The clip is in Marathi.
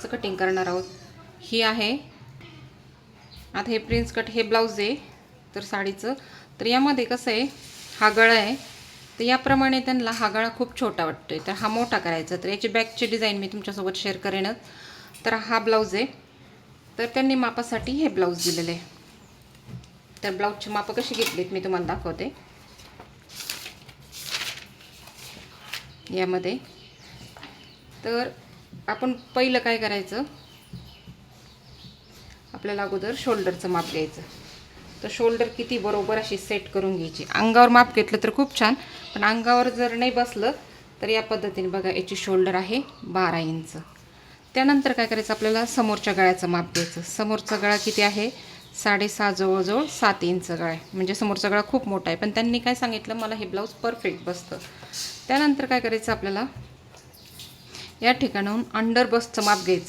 ब्लाऊजचं कटिंग करणार आहोत. ही आहे आता हे प्रिन्स कट हे ब्लाऊज आहे तर साडीचं. तर यामध्ये कसं आहे, हा गळा आहे तर याप्रमाणे त्यांना हा गळा खूप छोटा वाटतोय तर हा मोठा करायचा. तर याची बॅकची डिझाईन मी तुमच्यासोबत शेअर करेनच. तर हा ब्लाऊज आहे तर त्यांनी मापासाठी हे ब्लाऊज दिलेले आहे. तर ब्लाऊजची मापं कशी घेतलीत मी तुम्हाला दाखवते. यामध्ये तर आपण पहिलं काय करायचं, आपल्याला अगोदर शोल्डरचं माप घ्यायचं. तर शोल्डर किती बरोबर अशी सेट करून घ्यायची. अंगावर माप घेतलं तर खूप छान, पण अंगावर जर नाही बसलं तर या पद्धतीने बघा याची शोल्डर आहे 12 इंच. त्यानंतर काय करायचं, आपल्याला समोरच्या गळ्याचं माप घ्यायचं. समोरचा गळा किती आहे, 6.5 जवळजवळ 7 इंच गळा आहे. म्हणजे समोरचा गळा खूप मोठा आहे, पण त्यांनी काय सांगितलं, मला हे ब्लाऊज परफेक्ट बसतं. त्यानंतर काय करायचं, आपल्याला या ठिकाणाहून अंडर बसचं माप घ्यायचं.